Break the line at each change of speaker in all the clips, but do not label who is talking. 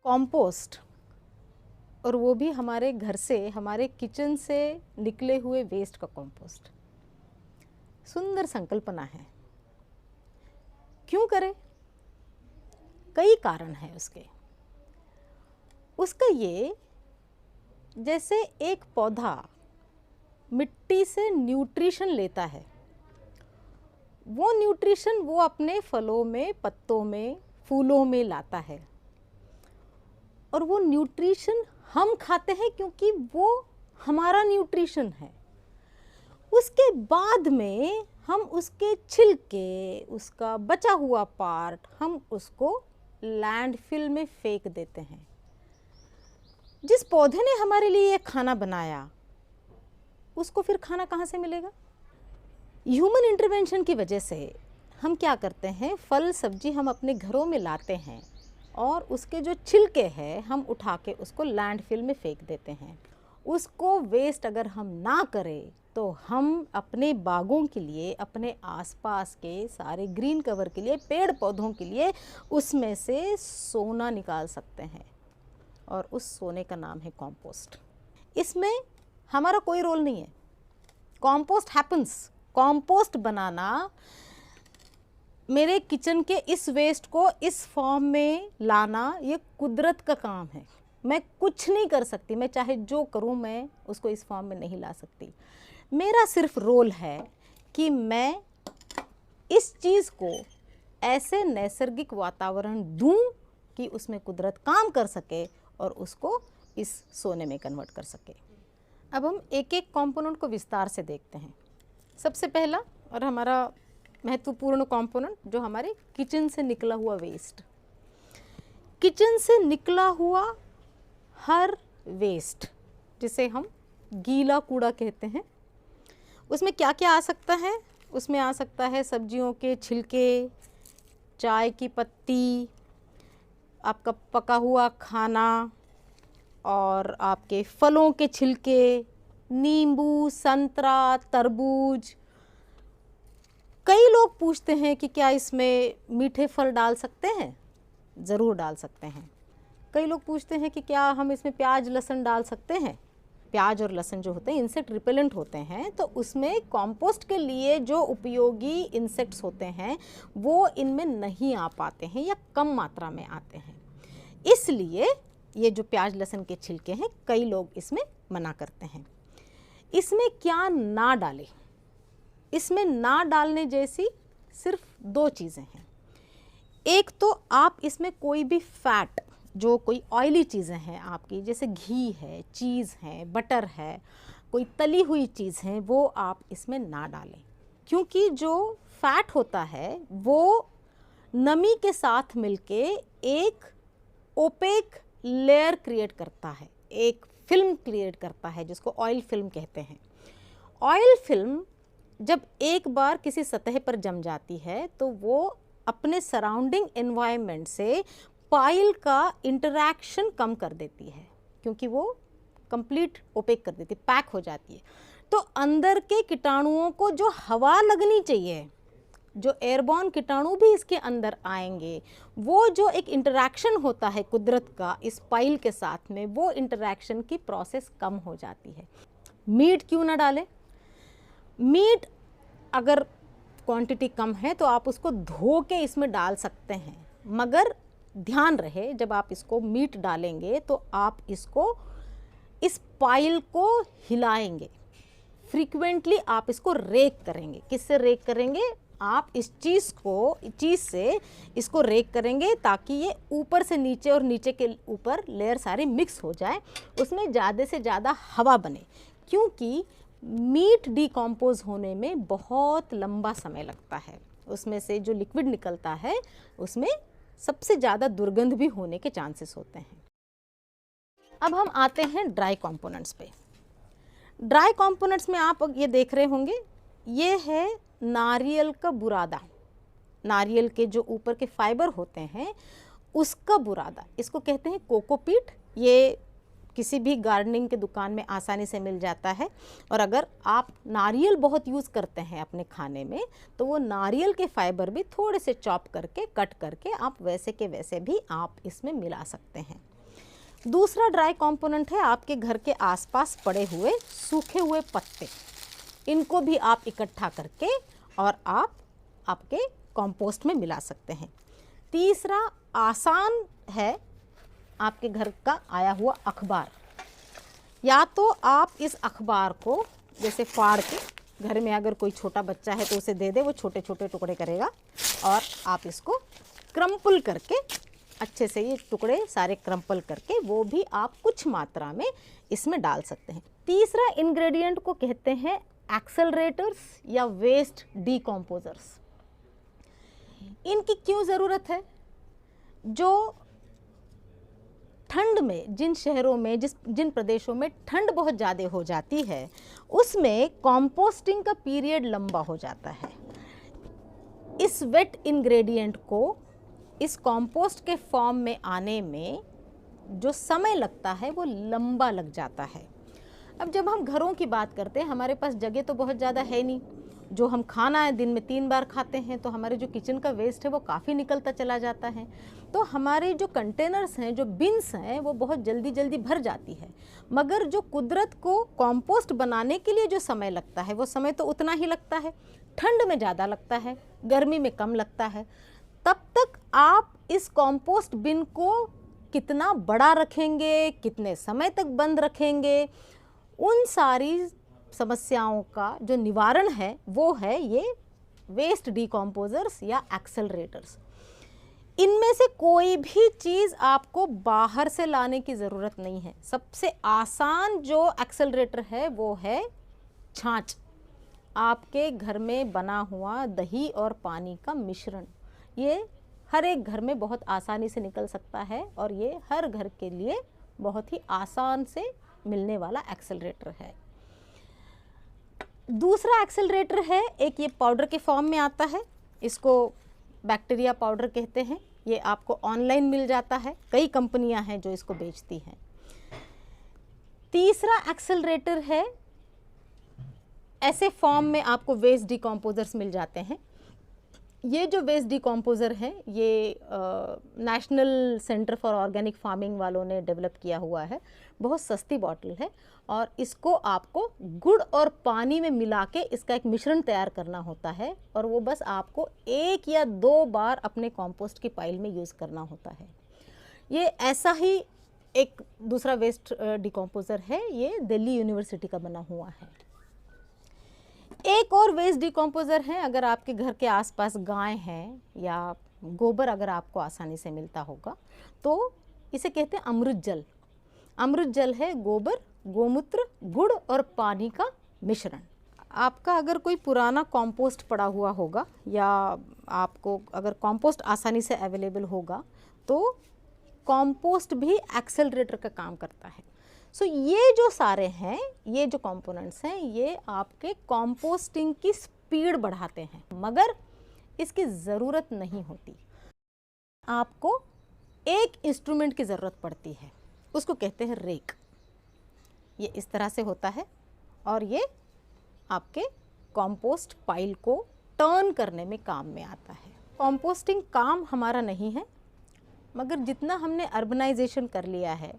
Compost, और वो भी हमारे घर से, हमारे किचन से निकले हुए वेस्ट का कॉम्पोस्ट। सुंदर संकल्पना है। क्यों करें? कई कारण हैं उसके। उसका ये, जैसे एक पौधा मिट्टी से न्यूट्रिशन लेता है, वो न्यूट्रिशन वो अपने फलों में, पत्तों में, फूलों में लाता है, और वो न्यूट्रिशन हम खाते हैं क्योंकि वो हमारा न्यूट्रिशन है। उसके बाद में हम उसके छिलके, उसका बचा हुआ पार्ट, हम उसको लैंडफिल में फेंक देते हैं। जिस पौधे ने हमारे लिए ये खाना बनाया, उसको फिर खाना कहाँ से मिलेगा? ह्यूमन इंटरवेंशन की वजह से हम क्या करते हैं, फल सब्जी हम अपने घरों में लाते हैं और उसके जो छिलके हैं हम उठा के उसको लैंडफिल में फेंक देते हैं। उसको वेस्ट अगर हम ना करें तो हम अपने बागों के लिए, अपने आसपास के सारे ग्रीन कवर के लिए, पेड़ पौधों के लिए उसमें से सोना निकाल सकते हैं, और उस सोने का नाम है कॉम्पोस्ट। इसमें हमारा कोई रोल नहीं है। Compost happens. कॉम्पोस्ट बनाना, मेरे किचन के इस वेस्ट को इस फॉर्म में लाना, ये कुदरत का काम है। मैं कुछ नहीं कर सकती, मैं चाहे जो करूं, मैं उसको इस फॉर्म में नहीं ला सकती। मेरा सिर्फ रोल है कि मैं इस चीज़ को ऐसे नैसर्गिक वातावरण दूं कि उसमें कुदरत काम कर सके और उसको इस सोने में कन्वर्ट कर सके। अब हम एक एक कंपोनेंट को विस्तार से देखते हैं। सबसे पहला और हमारा महत्वपूर्ण कंपोनेंट, जो हमारे किचन से निकला हुआ वेस्ट। किचन से निकला हुआ हर वेस्ट, जिसे हम गीला कूड़ा कहते हैं, उसमें क्या क्या आ सकता है? उसमें आ सकता है सब्जियों के छिलके, चाय की पत्ती, आपका पका हुआ खाना, और आपके फलों के छिलके, नींबू, संतरा, तरबूज। कई लोग पूछते हैं कि क्या इसमें मीठे फल डाल सकते हैं? ज़रूर डाल सकते हैं। कई लोग पूछते हैं कि क्या हम इसमें प्याज लहसुन डाल सकते हैं? प्याज और लहसुन जो होते हैं इंसेक्ट रिपेलेंट होते हैं, तो उसमें कंपोस्ट के लिए जो उपयोगी इंसेक्ट्स होते हैं वो इनमें नहीं आ पाते हैं या कम मात्रा में आते हैं। इसलिए ये जो प्याज लहसुन के छिलके हैं, कई लोग इसमें मना करते हैं। इसमें क्या ना डालें? इसमें ना डालने जैसी सिर्फ दो चीज़ें हैं। एक तो आप इसमें कोई भी फैट, जो कोई ऑयली चीज़ें हैं आपकी, जैसे घी है, चीज़ है, बटर है, कोई तली हुई चीज़ है, वो आप इसमें ना डालें, क्योंकि जो फैट होता है वो नमी के साथ मिलके एक ओपेक लेयर क्रिएट करता है, एक फिल्म क्रिएट करता है, जिसको ऑयल फिल्म कहते हैं। ऑयल फिल्म जब एक बार किसी सतह पर जम जाती है तो वो अपने सराउंडिंग एनवायरनमेंट से पाइल का इंटरैक्शन कम कर देती है, क्योंकि वो कंप्लीट ओपेक कर देती है, पैक हो जाती है। तो अंदर के कीटाणुओं को जो हवा लगनी चाहिए, जो एयरबॉर्न कीटाणु भी इसके अंदर आएंगे, वो जो एक इंटरैक्शन होता है कुदरत का इस पाइल के साथ में, वो इंटरैक्शन की प्रोसेस कम हो जाती है। मीट क्यों ना डालें? मीट अगर क्वांटिटी कम है तो आप उसको धो के इसमें डाल सकते हैं, मगर ध्यान रहे जब आप इसको मीट डालेंगे तो आप इसको, इस पाइल को हिलाएंगे फ्रीक्वेंटली, आप इसको रेक करेंगे। किससे रेक करेंगे? आप इस चीज़ से इसको रेक करेंगे ताकि ये ऊपर से नीचे और नीचे के ऊपर लेयर सारी मिक्स हो जाए, उसमें ज़्यादा से ज़्यादा हवा बने, क्योंकि मीट डिकम्पोज होने में बहुत लंबा समय लगता है। उसमें से जो लिक्विड निकलता है उसमें सबसे ज़्यादा दुर्गंध भी होने के चांसेस होते हैं। अब हम आते हैं ड्राई कंपोनेंट्स पे। ड्राई कंपोनेंट्स में आप ये देख रहे होंगे, ये है नारियल का बुरादा। नारियल के जो ऊपर के फाइबर होते हैं उसका बुरादा, इसको कहते हैं कोकोपीट। ये किसी भी गार्डनिंग के दुकान में आसानी से मिल जाता है, और अगर आप नारियल बहुत यूज़ करते हैं अपने खाने में तो वो नारियल के फाइबर भी थोड़े से चॉप करके, कट करके आप वैसे के वैसे भी आप इसमें मिला सकते हैं। दूसरा ड्राई कंपोनेंट है आपके घर के आसपास पड़े हुए सूखे हुए पत्ते, इनको भी आप इकट्ठा करके और आप आपके कंपोस्ट में मिला सकते हैं। तीसरा आसान है आपके घर का आया हुआ अखबार, या तो आप इस अखबार को जैसे फाड़ के, घर में अगर कोई छोटा बच्चा है तो उसे दे दे, वो छोटे छोटे टुकड़े करेगा, और आप इसको क्रम्पल करके अच्छे से, ये टुकड़े सारे क्रम्पल करके वो भी आप कुछ मात्रा में इसमें डाल सकते हैं। तीसरा इंग्रेडिएंट को कहते हैं एक्सेलरेटर्स या वेस्ट डिकम्पोजर्स। इनकी क्यों ज़रूरत है? जो ठंड में, जिन शहरों में, जिन प्रदेशों में ठंड बहुत ज़्यादा हो जाती है, उसमें कंपोस्टिंग का पीरियड लंबा हो जाता है। इस वेट इंग्रेडिएंट को इस कंपोस्ट के फॉर्म में आने में जो समय लगता है वो लंबा लग जाता है। अब जब हम घरों की बात करते हैं, हमारे पास जगह तो बहुत ज़्यादा है नहीं, जो हम खाना है दिन में 3 बार खाते हैं, तो हमारे जो किचन का वेस्ट है वो काफ़ी निकलता चला जाता है। तो हमारे जो कंटेनर्स हैं, जो बिन्स हैं, वो बहुत जल्दी जल्दी भर जाती है। मगर जो कुदरत को कंपोस्ट बनाने के लिए जो समय लगता है, वो समय तो उतना ही लगता है। ठंड में ज़्यादा लगता है, गर्मी में कम लगता है। तब तक आप इस कंपोस्ट बिन को कितना बड़ा रखेंगे, कितने समय तक बंद रखेंगे, उन सारी समस्याओं का जो निवारण है वो है ये वेस्ट डिकम्पोजर्स या एक्सेलरेटर्स। इनमें से कोई भी चीज़ आपको बाहर से लाने की ज़रूरत नहीं है। सबसे आसान जो एक्सेलरेटर है वो है छाछ। आपके घर में बना हुआ दही और पानी का मिश्रण, ये हर एक घर में बहुत आसानी से निकल सकता है और ये हर घर के लिए बहुत ही आसान से मिलने वाला एक्सेलरेटर है। दूसरा एक्सेलरेटर है, एक ये पाउडर के फॉर्म में आता है, इसको बैक्टीरिया पाउडर कहते हैं। ये आपको ऑनलाइन मिल जाता है, कई कंपनियां हैं जो इसको बेचती हैं। तीसरा एक्सेलरेटर है, ऐसे फॉर्म में आपको वेस्ट डिकम्पोजर्स मिल जाते हैं। ये जो वेस्ट डिकम्पोज़र है ये national centre for organic farming वालों ने डेवलप किया हुआ है। बहुत सस्ती बॉटल है और इसको आपको गुड़ और पानी में मिला के इसका एक मिश्रण तैयार करना होता है और वो बस आपको 1 या 2 बार अपने कंपोस्ट की पाइल में यूज़ करना होता है। ये ऐसा ही एक दूसरा वेस्ट डिकम्पोज़र है, ये दिल्ली यूनिवर्सिटी का बना हुआ है। एक और वेस्ट डिकम्पोज़र है, अगर आपके घर के आसपास गाय हैं या गोबर अगर आपको आसानी से मिलता होगा तो इसे कहते हैं अमृत जल। अमृत जल है गोबर, गोमूत्र, गुड़ और पानी का मिश्रण। आपका अगर कोई पुराना कंपोस्ट पड़ा हुआ होगा या आपको अगर कंपोस्ट आसानी से अवेलेबल होगा तो कंपोस्ट भी एक्सेलरेटर का काम करता है। सो ये जो सारे हैं, ये जो कंपोनेंट्स हैं, ये आपके कंपोस्टिंग की स्पीड बढ़ाते हैं, मगर इसकी ज़रूरत नहीं होती। आपको एक इंस्ट्रूमेंट की ज़रूरत पड़ती है, उसको कहते हैं रेक। ये इस तरह से होता है और ये आपके कंपोस्ट पाइल को टर्न करने में काम में आता है। कंपोस्टिंग काम हमारा नहीं है, मगर जितना हमने अर्बनाइजेशन कर लिया है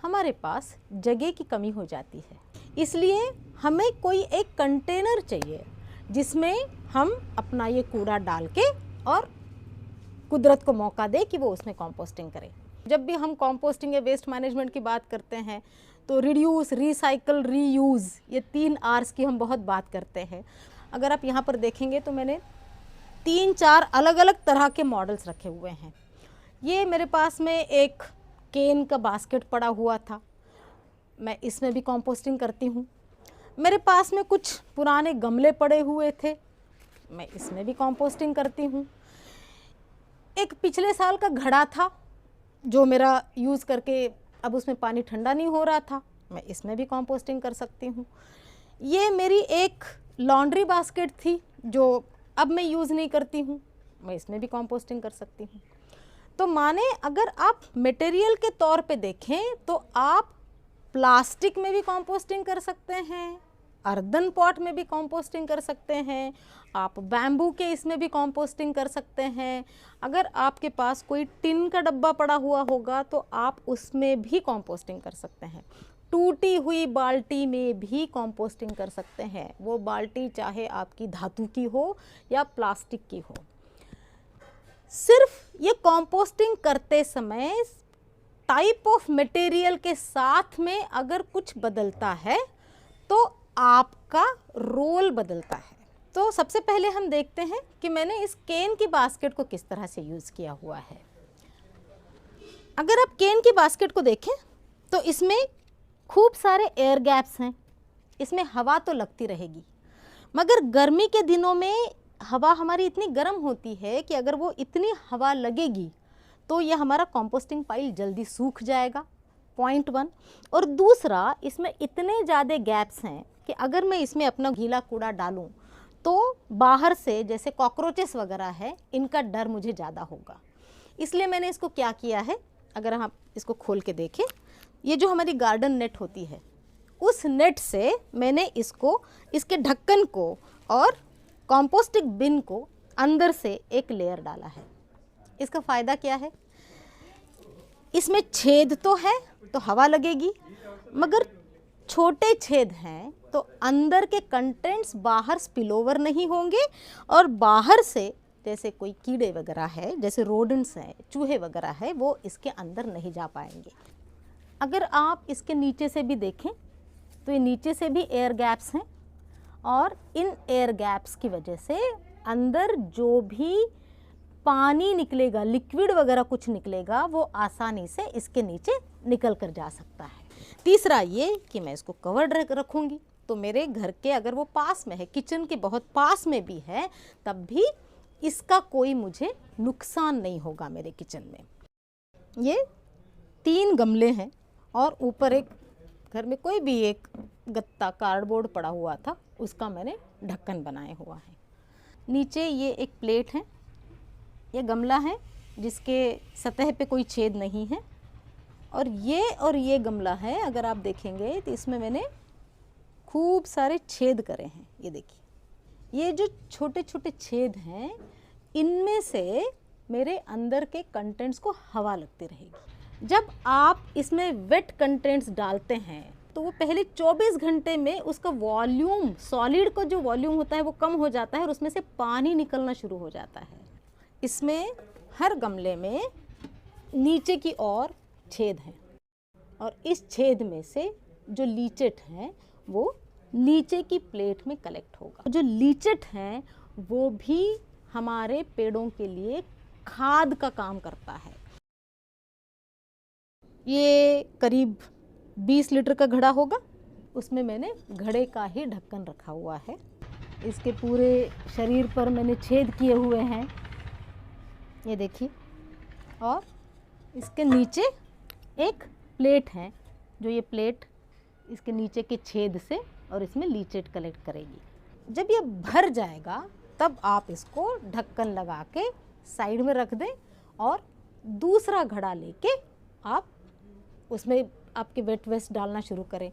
हमारे पास जगह की कमी हो जाती है, इसलिए हमें कोई एक कंटेनर चाहिए जिसमें हम अपना ये कूड़ा डाल के और कुदरत को मौका दे कि वो उसमें कंपोस्टिंग करे। जब भी हम कंपोस्टिंग या वेस्ट मैनेजमेंट की बात करते हैं तो रिड्यूस, रिसाइकल, रीयूज़, ये 3 R's की हम बहुत बात करते हैं। अगर आप यहाँ पर देखेंगे तो मैंने 3-4 अलग अलग तरह के मॉडल्स रखे हुए हैं। ये मेरे पास में एक केन का बास्केट पड़ा हुआ था, मैं इसमें भी कंपोस्टिंग करती हूँ। मेरे पास में कुछ पुराने गमले पड़े हुए थे, मैं इसमें भी कंपोस्टिंग करती हूँ। एक पिछले साल का घड़ा था जो मेरा यूज़ करके अब उसमें पानी ठंडा नहीं हो रहा था, मैं इसमें भी कंपोस्टिंग कर सकती हूँ। ये मेरी एक लॉन्ड्री बास्केट थी जो अब मैं यूज़ नहीं करती हूँ, मैं इसमें भी कंपोस्टिंग कर सकती हूँ। तो माने अगर आप मटेरियल के तौर पे देखें तो आप प्लास्टिक में भी कंपोस्टिंग कर सकते हैं, अर्दन पॉट में भी कंपोस्टिंग कर सकते हैं, आप बैम्बू के इसमें भी कंपोस्टिंग कर सकते हैं, अगर आपके पास कोई टिन का डब्बा पड़ा हुआ होगा तो आप उसमें भी कंपोस्टिंग कर सकते हैं। टूटी हुई बाल्टी में भी कंपोस्टिंग कर सकते हैं। वो बाल्टी चाहे आपकी धातु की हो या प्लास्टिक की हो। सिर्फ ये कंपोस्टिंग करते समय टाइप ऑफ मटेरियल के साथ में अगर कुछ बदलता है तो आपका रोल बदलता है। तो सबसे पहले हम देखते हैं कि मैंने इस केन की बास्केट को किस तरह से यूज़ किया हुआ है। अगर आप केन की बास्केट को देखें तो इसमें खूब सारे एयर गैप्स हैं। इसमें हवा तो लगती रहेगी, मगर गर्मी के दिनों में हवा हमारी इतनी गर्म होती है कि अगर वो इतनी हवा लगेगी तो ये हमारा कंपोस्टिंग पाइल जल्दी सूख जाएगा, पॉइंट 1। और दूसरा, इसमें इतने ज़्यादा गैप्स हैं कि अगर मैं इसमें अपना गीला कूड़ा डालूं तो बाहर से जैसे कॉकरोचेस वगैरह है, इनका डर मुझे ज़्यादा होगा। इसलिए मैंने इसको क्या किया है, अगर हम इसको खोल के देखें, ये जो हमारी गार्डन नेट होती है उस नेट से मैंने इसको, इसके ढक्कन को और कंपोस्टिंग बिन को अंदर से एक लेयर डाला है। इसका फ़ायदा क्या है, इसमें छेद तो है तो हवा लगेगी, मगर छोटे छेद हैं तो अंदर के कंटेंट्स बाहर स्पिलओवर नहीं होंगे और बाहर से जैसे कोई कीड़े वगैरह है, जैसे रोडेंट्स हैं, चूहे वगैरह है, वो इसके अंदर नहीं जा पाएंगे। अगर आप इसके नीचे से भी देखें तो ये नीचे से भी एयर गैप्स हैं और इन एयर गैप्स की वजह से अंदर जो भी पानी निकलेगा, लिक्विड वगैरह कुछ निकलेगा, वो आसानी से इसके नीचे निकल कर जा सकता है। तीसरा ये कि मैं इसको कवर्ड रखूँगी तो मेरे घर के, अगर वो पास में है, किचन के बहुत पास में भी है, तब भी इसका कोई मुझे नुकसान नहीं होगा मेरे किचन में। ये 3 गमले हैं और ऊपर एक, घर में कोई भी एक गत्ता कार्डबोर्ड पड़ा हुआ था, उसका मैंने ढक्कन बनाया हुआ है। नीचे ये एक प्लेट है, ये गमला है जिसके सतह पे कोई छेद नहीं है, और ये गमला है, अगर आप देखेंगे तो इसमें मैंने खूब सारे छेद करे हैं। ये देखिए, ये जो छोटे छोटे छेद हैं, इनमें से मेरे अंदर के कंटेंट्स को हवा लगती रहेगी। जब आप इसमें वेट कंटेंट्स डालते हैं तो वो पहले 24 घंटे में उसका वॉल्यूम, सॉलिड का जो वॉल्यूम होता है वो कम हो जाता है और उसमें से पानी निकलना शुरू हो जाता है। इसमें हर गमले में नीचे की ओर छेद हैं और इस छेद में से जो लीचेट हैं वो नीचे की प्लेट में कलेक्ट होगा। जो लीचेट हैं वो भी हमारे पेड़ों के लिए खाद का काम करता है। ये करीब 20 लीटर का घड़ा होगा, उसमें मैंने घड़े का ही ढक्कन रखा हुआ है। इसके पूरे शरीर पर मैंने छेद किए हुए हैं, ये देखिए, और इसके नीचे एक प्लेट है, जो ये प्लेट इसके नीचे के छेद से और इसमें लीचेट कलेक्ट करेगी। जब ये भर जाएगा तब आप इसको ढक्कन लगा के साइड में रख दें और दूसरा घड़ा लेके आप उसमें आपके वेट वेस्ट डालना शुरू करें।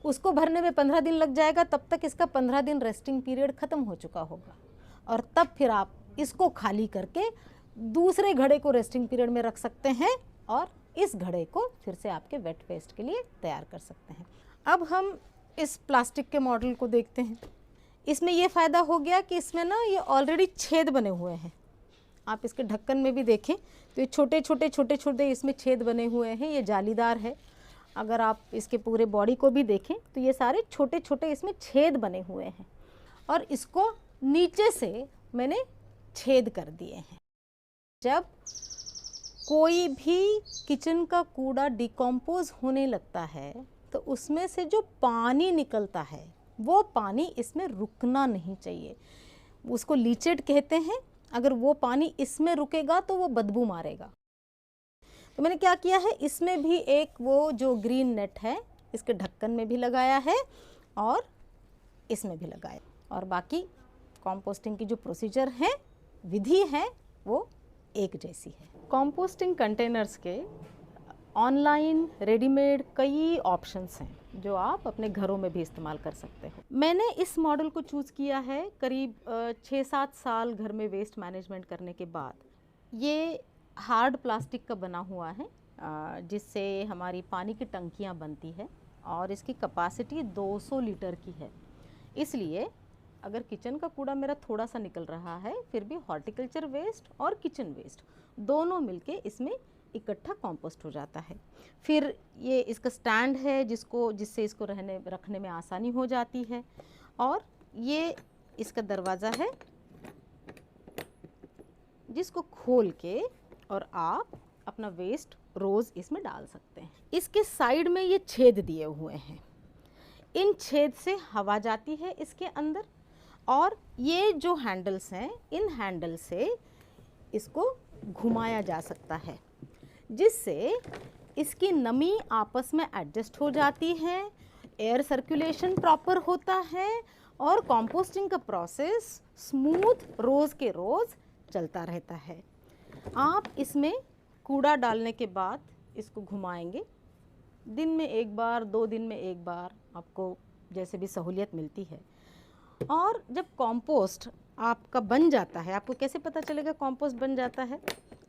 उसको भरने में 15 दिन लग जाएगा, तब तक इसका 15 दिन रेस्टिंग पीरियड ख़त्म हो चुका होगा, और तब फिर आप इसको खाली करके दूसरे घड़े को रेस्टिंग पीरियड में रख सकते हैं और इस घड़े को फिर से आपके वेट वेस्ट के लिए तैयार कर सकते हैं। अब हम इस प्लास्टिक के मॉडल को देखते हैं। इसमें ये फ़ायदा हो गया कि इसमें ना ये ऑलरेडी छेद बने हुए हैं। आप इसके ढक्कन में भी देखें तो ये छोटे छोटे इसमें छेद बने हुए हैं, ये जालीदार है। अगर आप इसके पूरे बॉडी को भी देखें तो ये सारे छोटे छोटे इसमें छेद बने हुए हैं, और इसको नीचे से मैंने छेद कर दिए हैं। जब कोई भी किचन का कूड़ा डिकम्पोज होने लगता है तो उसमें से जो पानी निकलता है वो पानी इसमें रुकना नहीं चाहिए, उसको लीचेट कहते हैं। अगर वो पानी इसमें रुकेगा तो वो बदबू मारेगा। तो मैंने क्या किया है, इसमें भी एक वो जो ग्रीन नेट है इसके ढक्कन में भी लगाया है और इसमें भी लगाया, और बाकी कंपोस्टिंग की जो प्रोसीजर है, विधि है, वो एक जैसी है। कंपोस्टिंग कंटेनर्स के ऑनलाइन रेडीमेड कई ऑप्शंस हैं जो आप अपने घरों में भी इस्तेमाल कर सकते हो। मैंने इस मॉडल को चूज़ किया है करीब 6-7 साल घर में वेस्ट मैनेजमेंट करने के बाद। ये हार्ड प्लास्टिक का बना हुआ है, जिससे हमारी पानी की टंकियाँ बनती है और इसकी कैपेसिटी 200 लीटर की है। इसलिए अगर किचन का कूड़ा मेरा थोड़ा सा निकल रहा है, फिर भी हॉर्टिकल्चर वेस्ट और किचन वेस्ट दोनों मिलके इसमें इकट्ठा कंपोस्ट हो जाता है। फिर ये इसका स्टैंड है जिससे इसको रखने में आसानी हो जाती है, और ये इसका दरवाज़ा है जिसको खोल के और आप अपना वेस्ट रोज़ इसमें डाल सकते हैं। इसके साइड में ये छेद दिए हुए हैं, इन छेद से हवा जाती है इसके अंदर, और ये जो हैंडल्स हैं, इन हैंडल से इसको घुमाया जा सकता है, जिससे इसकी नमी आपस में एडजस्ट हो जाती है, एयर सर्कुलेशन प्रॉपर होता है और कंपोस्टिंग का प्रोसेस स्मूथ रोज़ के रोज़ चलता रहता है। आप इसमें कूड़ा डालने के बाद इसको घुमाएंगे, दिन में एक बार, 2 दिन में एक बार, आपको जैसे भी सहूलियत मिलती है। और जब कंपोस्ट आपका बन जाता है, आपको कैसे पता चलेगा कंपोस्ट बन जाता है?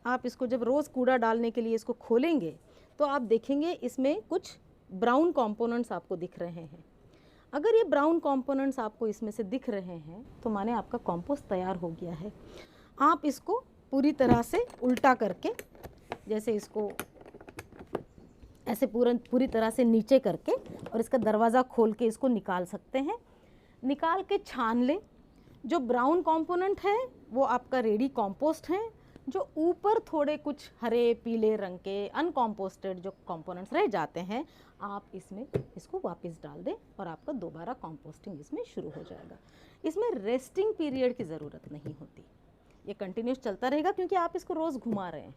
आप इसको जब रोज़ कूड़ा डालने के लिए इसको खोलेंगे तो आप देखेंगे इसमें कुछ ब्राउन कंपोनेंट्स आपको दिख रहे हैं। अगर ये ब्राउन कंपोनेंट्स आपको इसमें से दिख रहे हैं तो माने आपका कंपोस्ट तैयार हो गया है। आप इसको पूरी तरह से उल्टा करके, जैसे इसको ऐसे पूरी तरह से नीचे करके और इसका दरवाज़ा खोल के इसको निकाल सकते हैं। निकाल के छान लें, जो ब्राउन कंपोनेंट है वो आपका रेडी कंपोस्ट है, जो ऊपर थोड़े कुछ हरे पीले रंग के अनकम्पोस्टेड जो कंपोनेंट्स रह जाते हैं, आप इसमें इसको वापस डाल दें और आपका दोबारा कंपोस्टिंग इसमें शुरू हो जाएगा। इसमें रेस्टिंग पीरियड की ज़रूरत नहीं होती, ये कंटिन्यूस चलता रहेगा क्योंकि आप इसको रोज़ घुमा रहे हैं।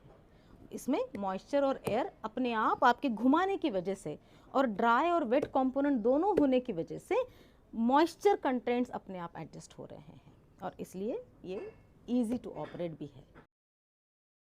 इसमें मॉइस्चर और एयर अपने आप आपके घुमाने की वजह से और ड्राई और वेट कंपोनेंट दोनों होने की वजह से मॉइस्चर कंटेंट्स अपने आप एडजस्ट हो रहे हैं, और इसलिए ये इजी टू ऑपरेट भी है।